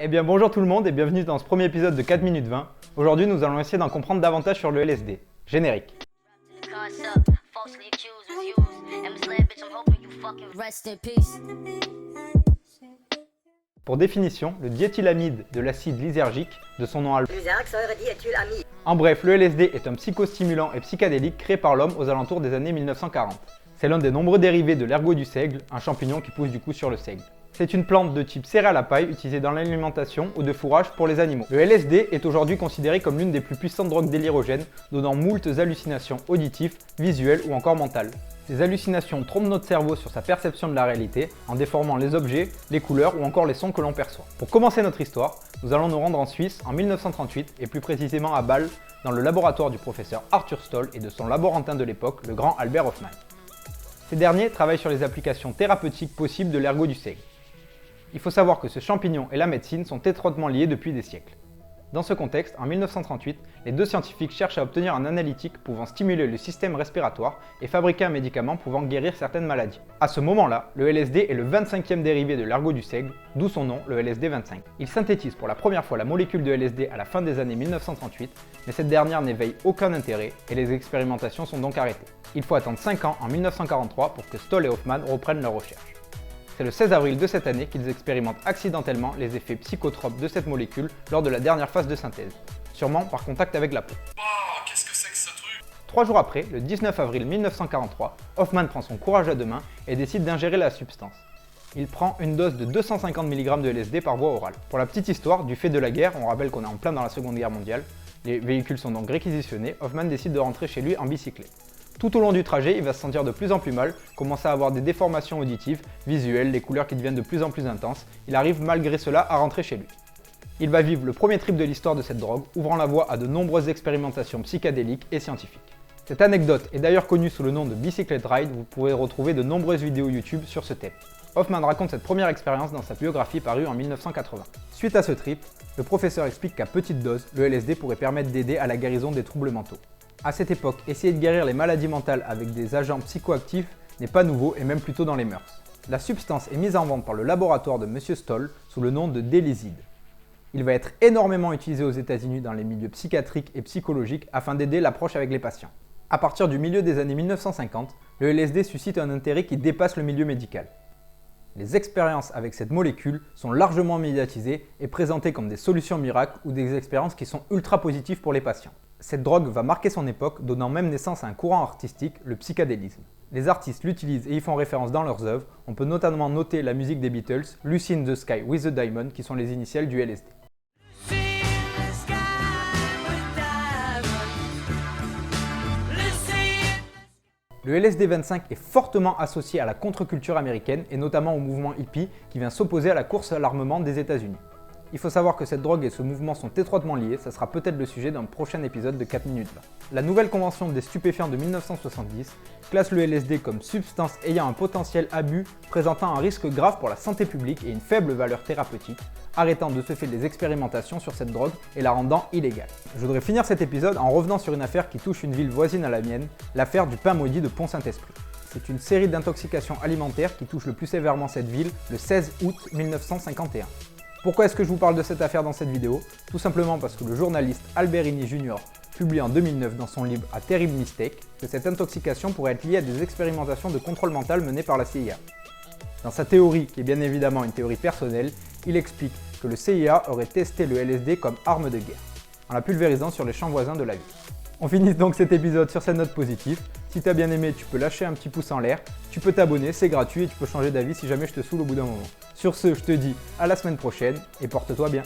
Eh bien bonjour tout le monde et bienvenue dans ce premier épisode de 4 minutes 20. Aujourd'hui nous allons essayer d'en comprendre davantage sur le LSD. Générique. Pour définition, le diéthylamide de l'acide lysergique, de son nom allemand. En bref, le LSD est un psychostimulant et psychédélique créé par l'homme aux alentours des années 1940. C'est l'un des nombreux dérivés de l'ergot du seigle, un champignon qui pousse du coup sur le seigle. C'est une plante de type céréale à paille utilisée dans l'alimentation ou de fourrage pour les animaux. Le LSD est aujourd'hui considéré comme l'une des plus puissantes drogues délirogènes, donnant moultes hallucinations auditives, visuelles ou encore mentales. Ces hallucinations trompent notre cerveau sur sa perception de la réalité en déformant les objets, les couleurs ou encore les sons que l'on perçoit. Pour commencer notre histoire, nous allons nous rendre en Suisse en 1938 et plus précisément à Bâle, dans le laboratoire du professeur Arthur Stoll et de son laborantin de l'époque, le grand Albert Hofmann. Ces derniers travaillent sur les applications thérapeutiques possibles de l'ergot du seigle. Il faut savoir que ce champignon et la médecine sont étroitement liés depuis des siècles. Dans ce contexte, en 1938, les deux scientifiques cherchent à obtenir un analytique pouvant stimuler le système respiratoire et fabriquer un médicament pouvant guérir certaines maladies. À ce moment-là, le LSD est le 25e dérivé de l'ergot du seigle, d'où son nom, le LSD-25. Il synthétise pour la première fois la molécule de LSD à la fin des années 1938, mais cette dernière n'éveille aucun intérêt et les expérimentations sont donc arrêtées. Il faut attendre 5 ans en 1943 pour que Stoll et Hofmann reprennent leurs recherches. C'est le 16 avril de cette année qu'ils expérimentent accidentellement les effets psychotropes de cette molécule lors de la dernière phase de synthèse, sûrement par contact avec la peau. Oh, qu'est-ce que c'est que ce truc ? 3 jours après, le 19 avril 1943, Hofmann prend son courage à deux mains et décide d'ingérer la substance. Il prend une dose de 250 mg de LSD par voie orale. Pour la petite histoire, du fait de la guerre, on rappelle qu'on est en plein dans la Seconde Guerre mondiale, les véhicules sont donc réquisitionnés, Hofmann décide de rentrer chez lui en bicyclette. Tout au long du trajet, il va se sentir de plus en plus mal, commencer à avoir des déformations auditives, visuelles, les couleurs qui deviennent de plus en plus intenses. Il arrive malgré cela à rentrer chez lui. Il va vivre le premier trip de l'histoire de cette drogue, ouvrant la voie à de nombreuses expérimentations psychédéliques et scientifiques. Cette anecdote est d'ailleurs connue sous le nom de Bicyclette Ride, vous pourrez retrouver de nombreuses vidéos YouTube sur ce thème. Hofmann raconte cette première expérience dans sa biographie parue en 1980. Suite à ce trip, le professeur explique qu'à petite dose, le LSD pourrait permettre d'aider à la guérison des troubles mentaux. À cette époque, essayer de guérir les maladies mentales avec des agents psychoactifs n'est pas nouveau et même plutôt dans les mœurs. La substance est mise en vente par le laboratoire de M. Stoll sous le nom de Délyside. Il va être énormément utilisé aux États-Unis dans les milieux psychiatriques et psychologiques afin d'aider l'approche avec les patients. À partir du milieu des années 1950, le LSD suscite un intérêt qui dépasse le milieu médical. Les expériences avec cette molécule sont largement médiatisées et présentées comme des solutions miracles ou des expériences qui sont ultra positives pour les patients. Cette drogue va marquer son époque, donnant même naissance à un courant artistique, le psychédélisme. Les artistes l'utilisent et y font référence dans leurs œuvres. On peut notamment noter la musique des Beatles, Lucy in the Sky with a Diamond, qui sont les initiales du LSD. Le LSD-25 est fortement associé à la contre-culture américaine et notamment au mouvement hippie qui vient s'opposer à la course à l'armement des États-Unis. Il faut savoir que cette drogue et ce mouvement sont étroitement liés, ça sera peut-être le sujet d'un prochain épisode de 4 minutes 20. La nouvelle convention des stupéfiants de 1970 classe le LSD comme substance ayant un potentiel abus présentant un risque grave pour la santé publique et une faible valeur thérapeutique, arrêtant de ce fait les expérimentations sur cette drogue et la rendant illégale. Je voudrais finir cet épisode en revenant sur une affaire qui touche une ville voisine à la mienne, l'affaire du pain maudit de Pont-Saint-Esprit. C'est une série d'intoxications alimentaires qui touche le plus sévèrement cette ville le 16 août 1951. Pourquoi est-ce que je vous parle de cette affaire dans cette vidéo? Tout simplement parce que le journaliste Alberini Jr. publie en 2009 dans son livre A Terrible Mistake que cette intoxication pourrait être liée à des expérimentations de contrôle mental menées par la CIA. Dans sa théorie, qui est bien évidemment une théorie personnelle, il explique que le CIA aurait testé le LSD comme arme de guerre, en la pulvérisant sur les champs voisins de la ville. On finit donc cet épisode sur cette note positive. Si t'as bien aimé, tu peux lâcher un petit pouce en l'air, tu peux t'abonner, c'est gratuit et tu peux changer d'avis si jamais je te saoule au bout d'un moment. Sur ce, je te dis à la semaine prochaine et porte-toi bien.